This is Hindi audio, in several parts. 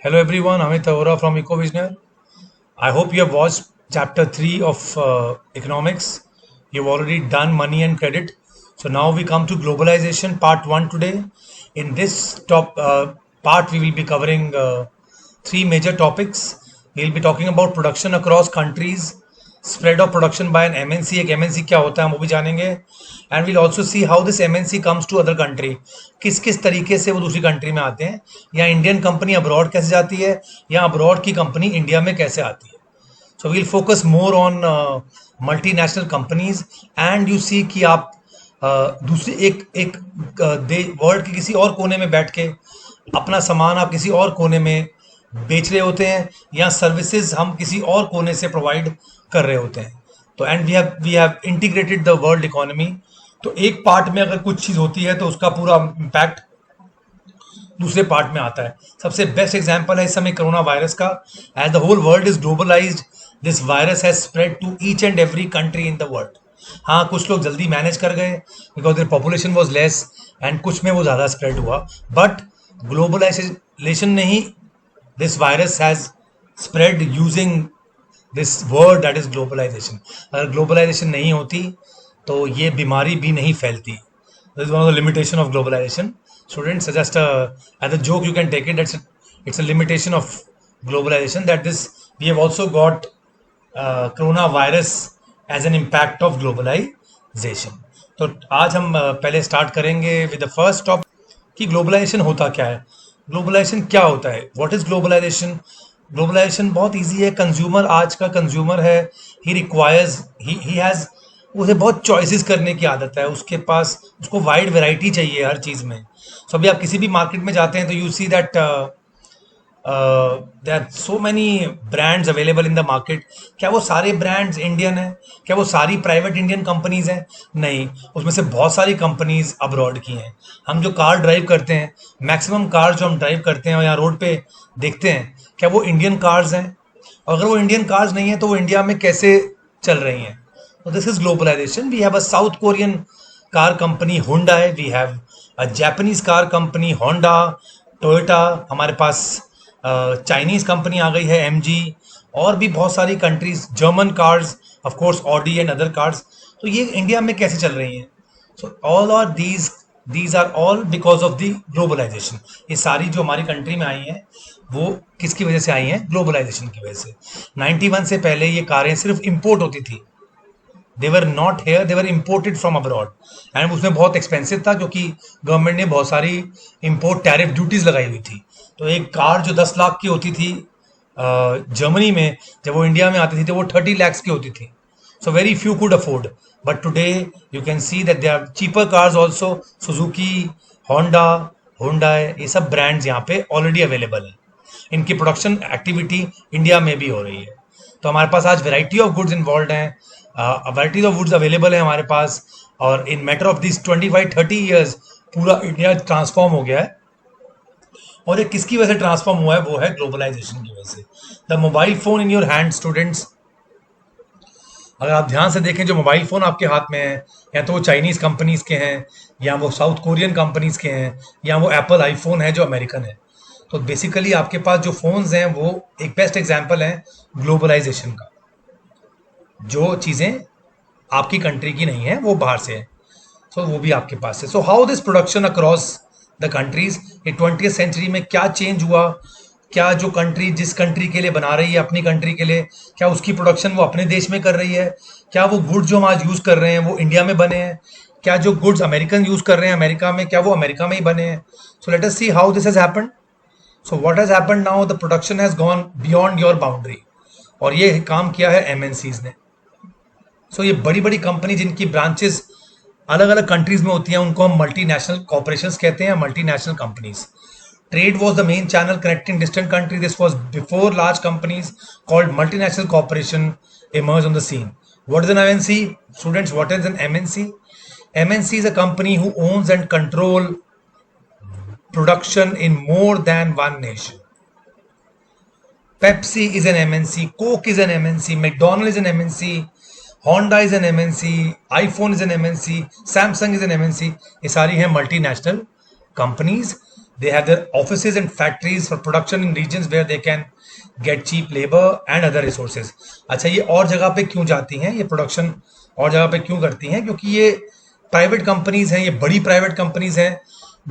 Hello everyone, Amit Arora from EcoVisioner. I hope you have watched chapter 3 of economics. You've already done money and credit. So now we come to globalization part 1 today. In this part, we will be covering three major topics. We'll be talking about production across countries, spread of production by an MNC. एक MNC क्या होता है हम वो भी जानेंगे. And we'll also see how this MNC comes to other country. किस किस तरीके से वो दूसरी कंट्री में आते हैं, या इंडियन कंपनी अब्रॉड कैसे जाती है, या अब्रॉड की कंपनी इंडिया में कैसे आती है. So we'll focus more on multinational companies. And you see कि आप दूसरी एक एक वर्ल्ड के किसी और कोने में बैठ के अपना सामान आप किसी और कोने में बेच रहे होते हैं, या सर्विसेज हम किसी और कोने से प्रोवाइड कर रहे होते हैं. तो and we have integrated the world economy. तो एक पार्ट में अगर कुछ चीज़ होती है तो उसका पूरा इम्पैक्ट दूसरे पार्ट में आता है. सबसे बेस्ट एग्जांपल है इस समय कोरोना वायरस का. As the whole world is globalised, this virus has spread to each and every country in the world. हाँ, कुछ लोग जल्दी मैनेज कर गए because their population was less, and कुछ में वो ज़्यादा स्प्रेड हुआ. बट ग्लोबलाइजेशन ने ही this virus has spread using this word that is globalisation. अगर ग्लोबलाइजेशन नहीं होती तो ये बीमारी भी नहीं फैलती. This is one of the limitation of globalisation. Students, just as a joke you can take it. It's a limitation of globalization, that this we have also got coronavirus as an impact of globalization. तो आज हम पहले स्टार्ट करेंगे विद द फर्स्ट टॉपिक कि ग्लोबलाइजेशन होता क्या है. ग्लोबलाइजेशन क्या होता है, व्हाट इज ग्लोबलाइजेशन. ग्लोबलाइजेशन बहुत इजी है. कंज्यूमर, आज का कंज्यूमर है, ही रिक्वायर्स, ही हैज़, उसे बहुत चॉइसेस करने की आदत है. उसके पास, उसको वाइड वैरायटी चाहिए हर चीज़ में. सो अभी आप किसी भी मार्केट में जाते हैं तो you see that there are so many brands available in the market. क्या वो सारे ब्रांड्स इंडियन हैं? क्या वो सारी प्राइवेट इंडियन कंपनीज हैं? नहीं, उसमें से बहुत सारी कंपनीज अब्रॉड की हैं. हम जो कार ड्राइव करते हैं, मैक्सिमम कार जो हम ड्राइव करते हैं और यहाँ रोड पे देखते हैं, क्या वो इंडियन कार्स हैं? और अगर वो इंडियन कार्स नहीं है तो वो इंडिया में कैसे चल रही हैं? So this is globalization. We have a South Korean car company Hyundai. We have a Japanese car company Honda, Toyota. हमारे पास चाइनीज कंपनी आ गई है MG, और भी बहुत सारी countries, German cars, of course Audi and other cars. तो ये इंडिया में कैसे चल रही हैं? So all are these are all because of the globalisation. ये सारी जो हमारी कंट्री में आई हैं वो किसकी वजह से आई हैं? ग्लोबलाइजेशन की वजह से. 91 से पहले ये कारें सिर्फ इम्पोर्ट होती थी. They were not here, they were imported from abroad. And उसमें बहुत एक्सपेंसिव था क्योंकि गवर्नमेंट ने बहुत सारी इम्पोर्ट टैरिफ ड्यूटीज लगाई हुई थी. तो एक कार जो 10 लाख की होती थी जर्मनी में, जब वो इंडिया में आती थी तो वो 30 lakhs की होती थी. So very few could afford. But today you can see that they are cheaper cars also. Suzuki, Honda, Hyundai, ये सब ब्रांड्स यहाँ पे ऑलरेडी अवेलेबल है. इनकी प्रोडक्शन एक्टिविटी इंडिया में भी हो रही है. तो हमारे पास आज वेराइटी ऑफ गुड्स इन्वॉल्व हैं, वैराइटी ऑफ गुड्स अवेलेबल है हमारे पास. और इन मैटर ऑफ दिस 25-30 ईयर्स पूरा इंडिया ट्रांसफॉर्म हो गया है. और ये किसकी वजह से ट्रांसफॉर्म हुआ है? वो है ग्लोबलाइजेशन की वजह से. The mobile phone in your hand, students, अगर आप ध्यान से देखें, जो मोबाइल फ़ोन आपके हाथ में है, या तो वो चाइनीज़ कंपनीज़ के हैं, या वो साउथ कोरियन कंपनीज़ के हैं, या वो एप्पल आईफोन है जो अमेरिकन है. तो बेसिकली आपके पास जो फ़ोन्स हैं वो एक बेस्ट एग्जांपल है ग्लोबलाइजेशन का. जो चीज़ें आपकी कंट्री की नहीं है वो बाहर से है, सो वो भी आपके पास है. So how this production across the countries, ये 20th सेंचुरी में क्या चेंज हुआ? क्या जो कंट्री जिस कंट्री के लिए बना रही है अपनी कंट्री के लिए, क्या उसकी प्रोडक्शन वो अपने देश में कर रही है? क्या वो गुड्स जो हम आज यूज़ कर रहे हैं वो इंडिया में बने हैं? क्या जो गुड्स अमेरिकन यूज़ कर रहे हैं अमेरिका में, क्या वो अमेरिका में ही बने हैं? So let us see how this has happened. So what has happened now, the production has gone beyond your boundary. और ये काम किया है MNCs ने. सो ये बड़ी बड़ी कंपनी जिनकी ब्रांचेस अलग अलग कंट्रीज में होती हैं उनको हम मल्टीनेशनल कॉर्पोरेशंस कहते हैं, multinational companies. Trade was the main channel connecting distant countries. This was before large companies called multinational corporation emerged on the scene. What is an MNC? Students, what is an MNC? MNC is a company who owns and control production in more than one nation. Pepsi is an MNC, Coke is an MNC, McDonald's is an MNC, Honda is an MNC, iPhone is an MNC, Samsung is an MNC. ये सारी हैं multinational companies They have their offices and factories for production in regions where they can get cheap labor and other resources. अच्छा, ये और जगह पे क्यों जाती हैं, ये प्रोडक्शन और जगह पे क्यों करती हैं? क्योंकि ये प्राइवेट कंपनीज हैं, ये बड़ी प्राइवेट कंपनीज हैं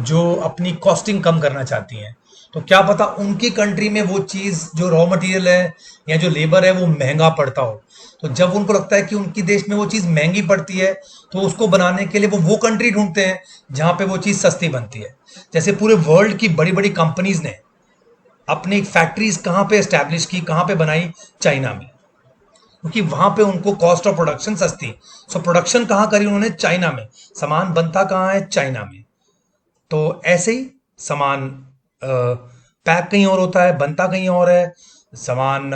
जो अपनी कॉस्टिंग कम करना चाहती हैं। तो क्या पता उनकी कंट्री में वो चीज़ जो रॉ मटेरियल है या जो लेबर है वो महंगा पड़ता हो। तो जब उनको लगता है कि उनकी देश में वो चीज़ महंगी पड़ती है तो उसको बनाने के लिए वो कंट्री ढूंढते हैं जहाँ पे वो चीज़ सस्ती बनती है। जैसे पूरे वर्ल्ड की बड़ी बड़ी कंपनीज ने अपनी फैक्ट्रीज कहाँ पे एस्टैब्लिश की, कहाँ पे बनाई? चाइना में, क्योंकि वहां पे उनको कॉस्ट ऑफ प्रोडक्शन सस्ती। सो प्रोडक्शन कहाँ करी उन्होंने? चाइना में। सामान बनता कहाँ है? चाइना में। तो ऐसे ही सामान पैक कहीं और होता है, बनता कहीं और है, सामान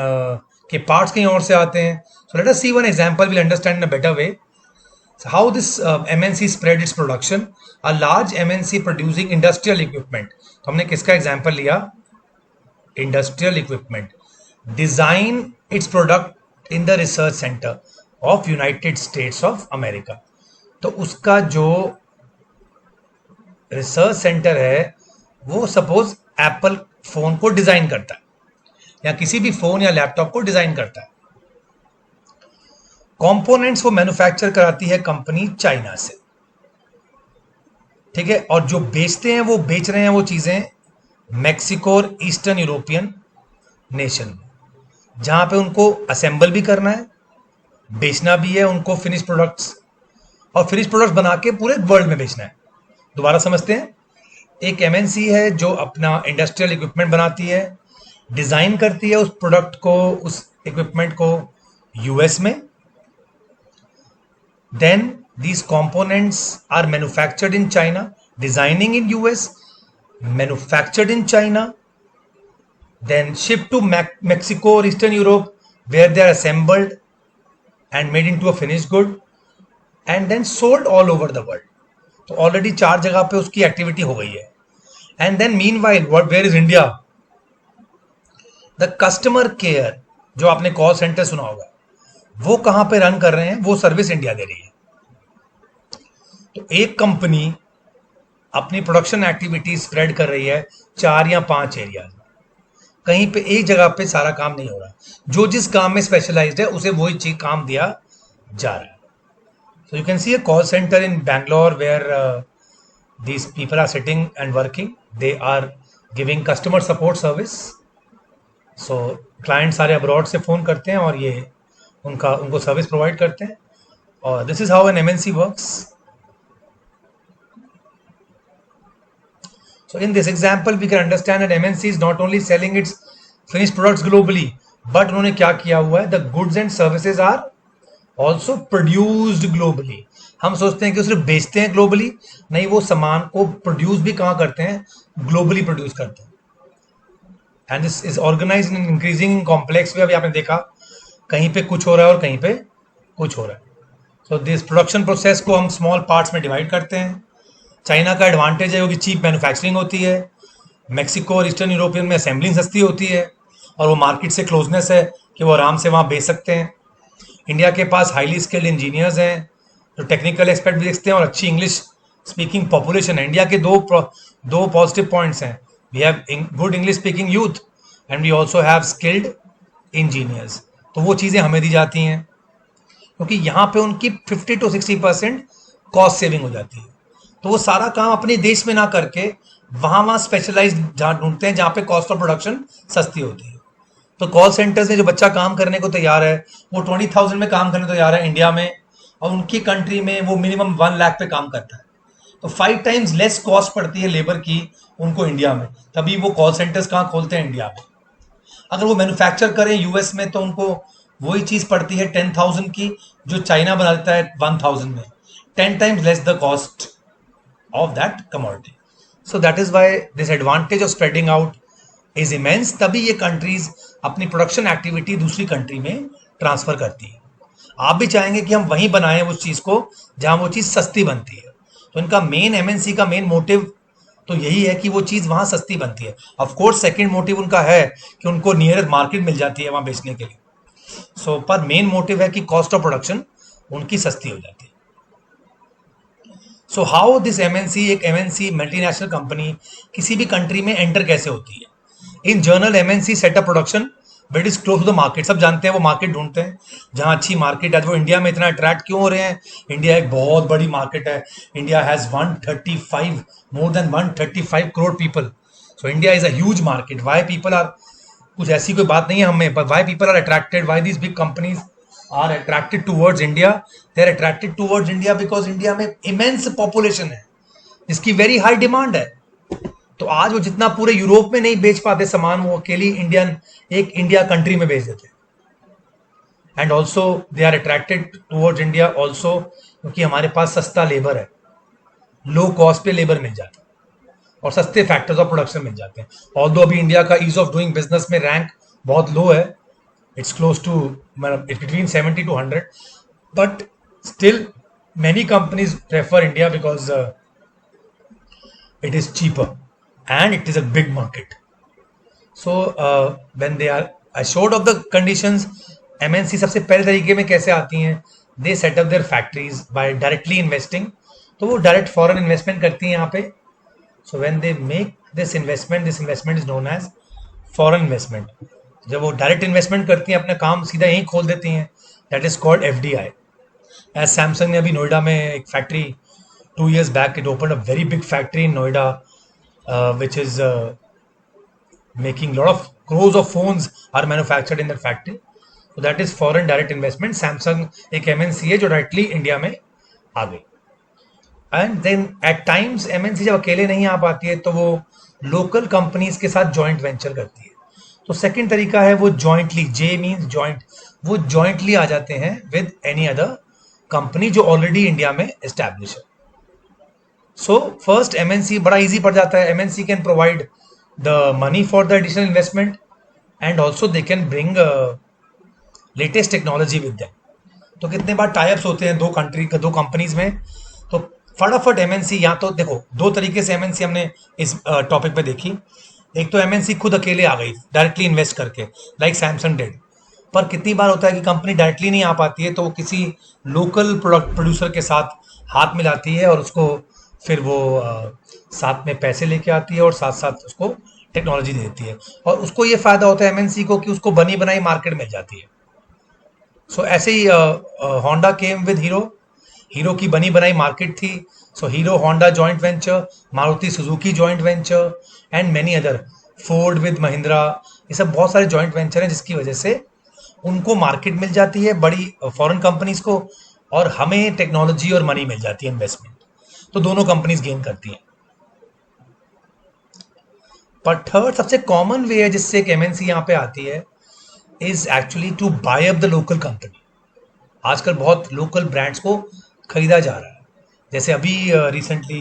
के पार्ट्स कहीं और से आते हैं। So let us see one example, will understand in a better way how this MNC spread its production. A large MNC producing industrial equipment, तो हमने किसका एग्जांपल लिया? Industrial equipment. Design it's product in the research centre of United states of America. तो उसका जो रिसर्च सेंटर है वो सपोज एप्पल फोन को डिजाइन करता है या किसी भी फोन या लैपटॉप को डिजाइन करता है। कंपोनेंट्स वो मैन्युफैक्चर कराती है कंपनी चाइना से, ठीक है। और जो बेचते हैं वो बेच रहे हैं वो चीजें मैक्सिको और ईस्टर्न यूरोपियन नेशन में, जहां पे उनको असेंबल भी करना है, बेचना भी है उनको फिनिश प्रोडक्ट्स, और फिनिश प्रोडक्ट्स बना के पूरे वर्ल्ड में बेचना है। दोबारा समझते हैं, एक एमएनसी है जो अपना इंडस्ट्रियल इक्विपमेंट बनाती है, डिजाइन करती है उस प्रोडक्ट को, उस इक्विपमेंट को यूएस में, then these components are manufactured in China, designing in US, manufactured in China, then shipped to Mexico or Eastern Europe where they are assembled and made into a finished good and then sold all over the world. तो ऑलरेडी 4 जगह पे उसकी एक्टिविटी हो गई है। And then meanwhile where is India? The customer care जो आपने कॉल सेंटर सुना होगा वो कहां पे रन कर रहे हैं? वो सर्विस इंडिया दे रही है। तो एक कंपनी अपनी प्रोडक्शन एक्टिविटी स्प्रेड कर रही है 4 या 5 एरिया में, कहीं पे एक जगह पे सारा काम नहीं हो रहा। जो जिस काम में स्पेशलाइज्ड है उसे वही चीज काम दिया जा रहा है। So you can see a call centre in Bangalore where these people are sitting and working, they are giving customer support service. So client सारे अब्रॉड से फोन करते हैं और ये उनको सर्विस प्रोवाइड करते हैं। और this is how an MNC works. So in this example, we can understand that MNC is not only selling its finished products globally, but उन्होंने क्या किया हुआ है? The goods and services are also produced globally. हम सोचते हैं कि सिर्फ बेचते हैं ग्लोबली, नहीं, वो सामान को प्रोड्यूस भी कहाँ करते हैं? ग्लोबली प्रोड्यूस करते हैं। And this is organised in increasing complex way. अभी आपने देखा कहीं पे कुछ हो रहा है और कहीं पे कुछ हो रहा है। सो दिस प्रोडक्शन प्रोसेस को हम स्मॉल पार्ट्स में डिवाइड करते हैं। चाइना का एडवांटेज है क्योंकि चीप मैन्युफैक्चरिंग होती है, मैक्सिको और ईस्टर्न यूरोपियन में असेंबलिंग सस्ती होती है, और वो मार्केट से क्लोजनेस है कि वो आराम से वहाँ बेच सकते हैं। इंडिया के पास हाईली स्किल्ड इंजीनियर्स हैं जो टेक्निकल एक्सपर्ट भी देखते हैं, और अच्छी इंग्लिश स्पीकिंग पॉपुलेशन है। इंडिया के दो पॉजिटिव पॉइंट्स हैं, we have good English speaking youth and we also have skilled engineers. तो वो चीज़ें हमें दी जाती हैं क्योंकि यहाँ पे उनकी 50 to 60% कॉस्ट सेविंग हो जाती है। तो वो सारा काम अपने देश में ना करके वहाँ स्पेशलाइज्ड ढूंढते हैं जहाँ पे कॉस्ट ऑफ प्रोडक्शन सस्ती होती है। तो कॉल सेंटर्स में जो बच्चा काम करने को तैयार है वो 20,000 में काम करने को तैयार है इंडिया में, और उनकी कंट्री में वो मिनिमम 1 लाख पे काम करता है। तो 5 टाइम्स लेस कॉस्ट पड़ती है लेबर की उनको इंडिया में, तभी वो कॉल सेंटर्स कहाँ खोलते हैं? इंडिया में। अगर वो मैन्युफैक्चर करें यूएस में तो उनको वही चीज़ पड़ती है 10,000 की जो चाइना बना देता है 1,000 में, 10 times less the cost of that commodity. So that is why this advantage of spreading out is immense. तभी ये कंट्रीज अपनी प्रोडक्शन एक्टिविटी दूसरी कंट्री में ट्रांसफर करती है। आप भी चाहेंगे कि हम वहीं बनाएं उस चीज को जहां वो चीज सस्ती बनती है। तो इनका मेन एमएनसी का मेन मोटिव तो यही है कि वो चीज वहां सस्ती बनती है। ऑफ कोर्स सेकंड मोटिव उनका है कि उनको नियरेस्ट मार्केट मिल जाती है वहां बेचने के लिए। सो पर मेन मोटिव है कि कॉस्ट ऑफ प्रोडक्शन उनकी सस्ती हो जाती है। सो हाउ दिस एमएनसी, एक एमएनसी मल्टीनेशनल कंपनी किसी भी कंट्री में एंटर कैसे होती है? In general MNC set up production but is close to the market. सब जानते हैं वो मार्केट ढूंढते हैं जहां अच्छी मार्केट है। वो इंडिया में इतना अट्रैक्ट क्यों हो रहे हैं? इंडिया एक बहुत बड़ी मार्केट है। India has 135 more than 135 crore people. So India is a huge market. Why people are, कुछ ऐसी कोई बात नहीं है हमें, but why people are attracted, why these big companies are attracted towards India? They are attracted towards India because India में immense population है जिसकी very high demand है। तो आज वो जितना पूरे यूरोप में नहीं बेच पाते सामान, वो अकेली इंडियन एक इंडिया कंट्री में बेच देते। And also they are attracted towards India also क्योंकि हमारे पास सस्ता लेबर है, लो कॉस्ट पे लेबर मिल जाता है और सस्ते फैक्टर्स ऑफ प्रोडक्शन मिल जाते हैं। ऑल्दो अभी इंडिया का ईज ऑफ डूइंग बिजनेस में रैंक बहुत लो है, इट्स क्लोज टू, मतलब it's between 70 to 100, but still many companies prefer India because it is cheaper and it is a big market. So when they are assured of the conditions, MNC सबसे पहले तरीके में कैसे आती हैं? They set up their factories by directly investing. तो वो डायरेक्ट फॉरेन इन्वेस्टमेंट करती हैं यहाँ पे। So when they make this investment is known as foreign investment. जब वो डायरेक्ट इन्वेस्टमेंट करती हैं, अपना काम सीधा यहीं खोल देती हैं, that is called FDI. As Samsung ने अभी नोएडा में एक factory 2 years back, it open a very big factory in Noida which is making lot of crores of phones are manufactured in that factory. So that is foreign direct investment. Samsung एक एमएनसी है जो डायरेक्टली इंडिया में आ गई। And then at times MNC जब अकेले नहीं आ पाती है तो वो लोकल कंपनीज के साथ जॉइंट वेंचर करती है। तो सेकंड तरीका है वो जॉइंटली, जे मीन्स जॉइंट, वो जॉइंटली आ जाते हैं विद एनी अदर कंपनी जो ऑलरेडी इंडिया में एस्टैब्लिश है। सो फर्स्ट एमएनसी बड़ा इजी पड़ जाता है। MNC can provide the money for the additional investment and also they can bring latest technology with them. तो कितने बार टाइप्स होते हैं दो कंपनीज में, तो फटाफट एमएनसी, या तो देखो दो तरीके से एमएनसी हमने इस टॉपिक पे देखी। एक तो एमएनसी खुद अकेले आ गई डायरेक्टली इन्वेस्ट करके, लाइक सैमसंग डेड। पर कितनी बार होता है कि कंपनी डायरेक्टली नहीं आ पाती है तो वो किसी लोकल प्रोडक्ट प्रोड्यूसर के साथ हाथ मिलाती है और उसको फिर वो साथ में पैसे लेके आती है और साथ साथ उसको टेक्नोलॉजी दे देती है। और उसको ये फायदा होता है एमएनसी को कि उसको बनी बनाई मार्केट मिल जाती है। सो ऐसे ही Honda came with Hero, Hero की बनी बनाई मार्केट थी। So Hero Honda joint venture, Maruti Suzuki joint venture and many other, Ford with Mahindra, ये सब बहुत सारे जॉइंट वेंचर हैं जिसकी वजह से उनको मार्केट मिल जाती है बड़ी फॉरेन कंपनीज को, और हमें टेक्नोलॉजी और मनी मिल जाती है, इन्वेस्टमेंट। तो दोनों कंपनीज गेन करती हैं। पर थर्ड सबसे कॉमन वे है जिससे एक एमएनसी यहाँ पे आती है is actually to buy up the local company. आजकल बहुत लोकल ब्रांड्स को खरीदा जा रहा है। जैसे अभी रिसेंटली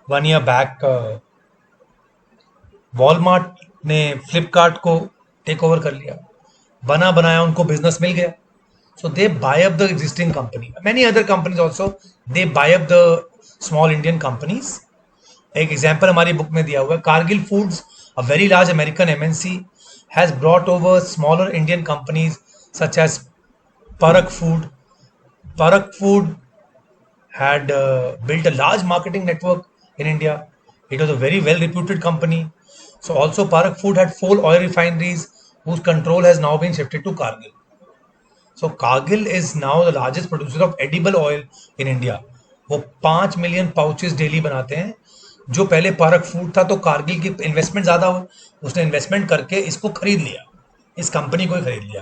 1 year बैक वॉलमार्ट ने फ्लिपकार्ट को टेक ओवर कर लिया, बना बनाया उनको बिजनेस मिल गया। So they buy up the existing company. Many other companies also they buy up the small Indian companies. एक एग्जाम्पल हमारी बुक में दिया हुआ है, Cargill foods, a very large American MNC, has brought over smaller Indian companies such as Parak food. Parak Food had built a large marketing network in India. It was a very well reputed company. So also Parak Food had 4 oil refineries whose control has now been shifted to Cargill. So Cargill is now the largest producer of edible oil in India. वो 5 million pouches daily बनाते हैं। जो पहले पारक फूड था तो कारगिल की इन्वेस्टमेंट ज़्यादा हुआ, उसने इन्वेस्टमेंट करके इसको खरीद लिया, इस कंपनी को ही खरीद लिया।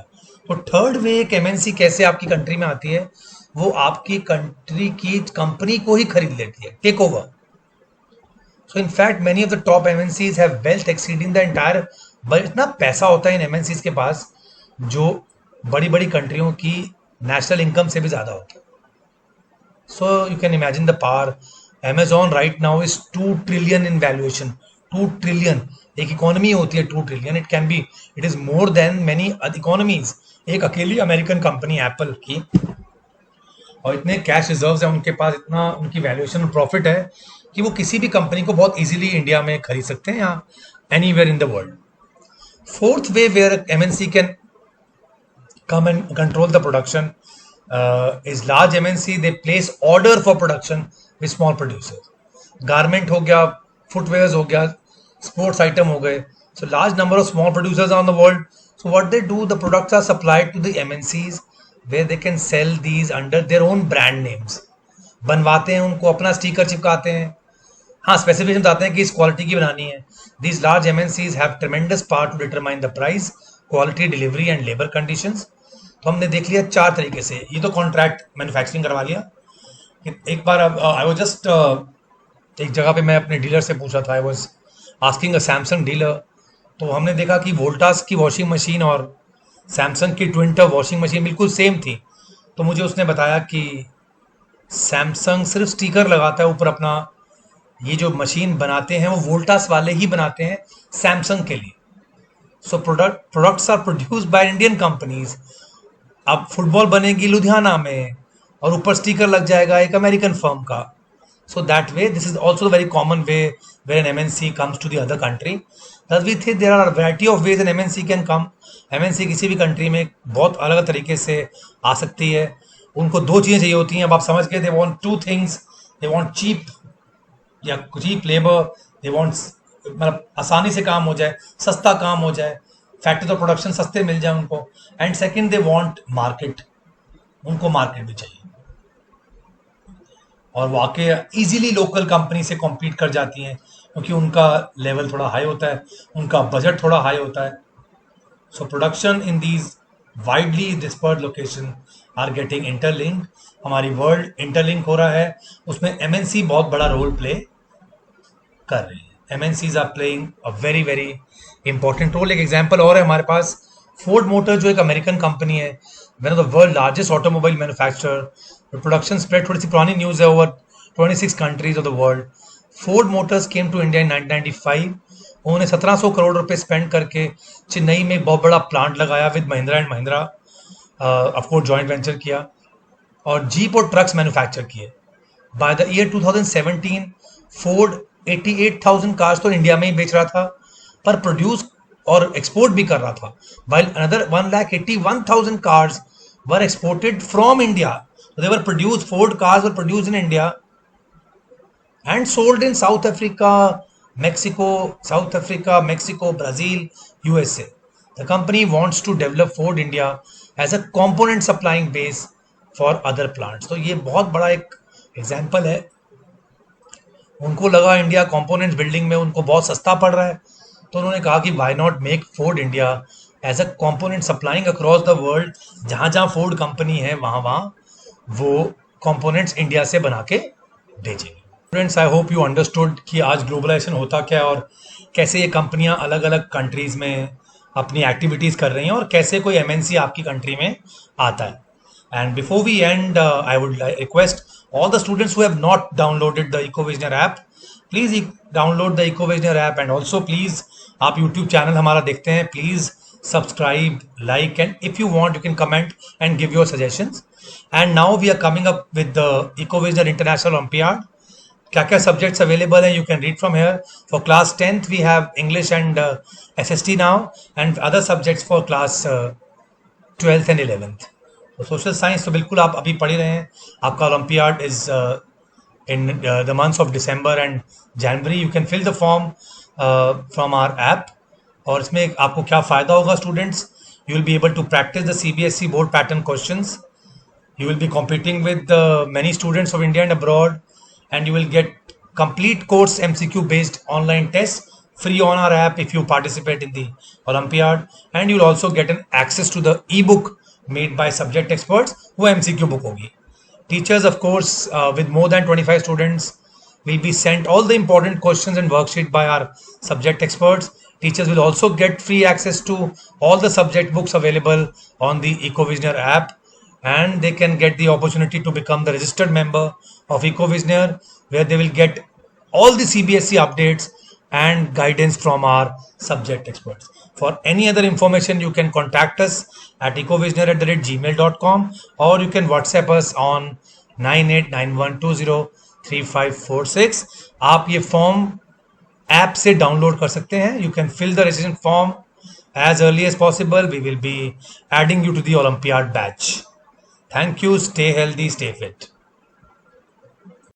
तो थर्ड वे एक एमएनसी कैसे आपकी कंट्री में आती है, वो आपकी कंट्री की कंपनी को ही खरीद लेती है, take over. So in fact many of the top MNCs have wealth exceeding the entire, but इतना पैसा होता है इन एमएनसीज के पास जो बड़ी बड़ी कंट्रियों की नेशनल इनकम से भी ज़्यादा होता है। So you can imagine the power. Amazon right now is 2 trillion in valuation. 2 trillion. एक इकोनॉमी होती है 2 trillion. It can be, it is more than many economies. एक अकेली अमेरिकन कंपनी एप्पल की, और इतने कैश रिजर्व्स हैं उनके पास, इतना उनकी वैल्यूएशन और प्रॉफिट है कि वो किसी भी कंपनी को बहुत इजीली इंडिया में खरीद सकते हैं या anywhere in the world. Fourth way where MNC can come and control the production is large MNC. They place order for production with small producers. Garment हो गया, फुटवेयर्स हो गया, स्पोर्ट्स आइटम हो गए। So large number of small producers on the world. So what they do, the products are supplied to the MNCs where they can sell these under their own brand names. बनवाते हैं, उनको अपना स्टिकर चिपकाते हैं, हाँ स्पेसिफिकेशन बताते हैं कि इस क्वालिटी की बनानी है। These large MNCs have tremendous power to determine the price, quality, delivery and labour conditions. तो हमने देख लिया 4 तरीके से, ये तो कॉन्ट्रैक्ट मैन्युफैक्चरिंग करवा लिया। एक बार आई वाज जस्ट एक जगह पे मैं अपने डीलर से पूछा था, I was asking a Samsung dealer. तो हमने देखा कि वोल्टास की वॉशिंग मशीन और सैमसंग की ट्विन टब वॉशिंग मशीन बिल्कुल सेम थी। तो मुझे उसने बताया कि सैमसंग सिर्फ स्टिकर लगाता है ऊपर अपना, ये जो मशीन बनाते हैं वो वोल्टास वाले ही बनाते हैं सैमसंग के लिए। So products are produced by Indian companies. अब फुटबॉल बनेगी लुधियाना में और ऊपर स्टिकर लग जाएगा एक अमेरिकन फर्म का। So that way, this is also a very common way where an MNC comes to the other country. Thus we think there are a variety of ways an MNC can come. MNC किसी भी कंट्री में बहुत अलग अलग तरीके से आ सकती है। उनको 2 चीज़ें चाहिए होती हैं, अब आप समझ गए। They want 2 things. They want cheap या चीप लेबर, दे वांट मतलब आसानी से काम हो जाए, सस्ता काम हो जाए, फैक्ट्री तो प्रोडक्शन सस्ते मिल जाए उनको। And second, they want market, उनको मार्केट भी चाहिए। और वाकई इजीली लोकल कंपनी से कॉम्पीट कर जाती हैं क्योंकि उनका लेवल थोड़ा हाई होता है, उनका बजट थोड़ा हाई होता है। So production in these widely dispersed location are getting interlinked. हमारी वर्ल्ड इंटरलिंक हो रहा है, उसमें एमएनसी बहुत बड़ा रोल प्ले कर रही है। MNCs are playing a very very important role. एक एग्जांपल और है हमारे पास, फोर्ड मोटर जो एक अमेरिकन कंपनी है, one of the world largest automobile manufacturer. Production spread, थोड़ी सी पुरानी न्यूज़ है, over 26 countries of the world. Ford Motors came to India in 1995। उन्होंने 1700 करोड़ रुपए स्पेंड करके चेन्नई में बहुत बड़ा प्लांट लगाया with Mahindra and Mahindra, of course joint venture किया, और जीप और ट्रक्स मैन्युफैक्चर किए। By the year 2017 Ford 88,000 cars तो इंडिया में ही बेच रहा था, पर प्रोड्यूस और एक्सपोर्ट भी कर रहा था। while another 181,000 cars were exported from India. So they were produced, Ford cars were produced in India and sold in South Africa, Mexico, Brazil, USA. The company wants to develop Ford India as a component supplying base for other plants. तो ये बहुत बड़ा एक एग्जाम्पल है। उनको लगा इंडिया कंपोनेंट्स बिल्डिंग में उनको बहुत सस्ता पड़ रहा है, तो उन्होंने कहा कि why not make Ford India as a component supplying across the world. जहाँ जहाँ फोर्ड कंपनी है वहाँ वहाँ वो कंपोनेंट्स इंडिया से बना के भेजेंगे। Students, I hope you understood कि आज ग्लोबलाइजेशन होता क्या है और कैसे ये कंपनियां अलग अलग कंट्रीज़ में अपनी एक्टिविटीज़ कर रही हैं और कैसे कोई एमएनसी आपकी कंट्री में आता है। And before we end, I would request all the students who have not downloaded the EcoVisioner app, please download the EcoVisioner app, and also please आप YouTube channel हमारा देखते हैं, please subscribe, like, and if you want you can comment and give your suggestions. And now we are coming up with the EcoVisioner International Olympiad. क्या क्या subjects available हैं you can read from here. For class 10th we have English and SST now, and other subjects for class 12th and 11th. तो सोशल साइंस तो बिल्कुल आप अभी पढ़ ही रहे हैं। आपका olympiad is in the months of December and January. You can fill the form from our app. और इसमें आपको क्या फ़ायदा होगा students, you will be able to practice the CBSE board pattern questions, you will be competing with many students of India and abroad, and you will get complete course MCQ based online tests free on our app if you participate in the Olympiad, and you will also get an access to the ebook made by subject experts वो MCQ book होगी। Teachers of course with more than 25 students will be sent all the important questions and worksheet by our subject experts. Teachers will also get free access to all the subject books available on the EcoVisioner app, and they can get the opportunity to become the registered member of EcoVisioner, where they will get all the CBSE updates and guidance from our subject experts. For any other information, you can contact us at ecovisioner@gmail.com, or you can WhatsApp us on 9891203546. आप ये फॉर्म ऐप से डाउनलोड कर सकते हैं। You can fill the registration form as early as possible. We will be adding you to the Olympiad batch. Thank you. Stay healthy, stay fit.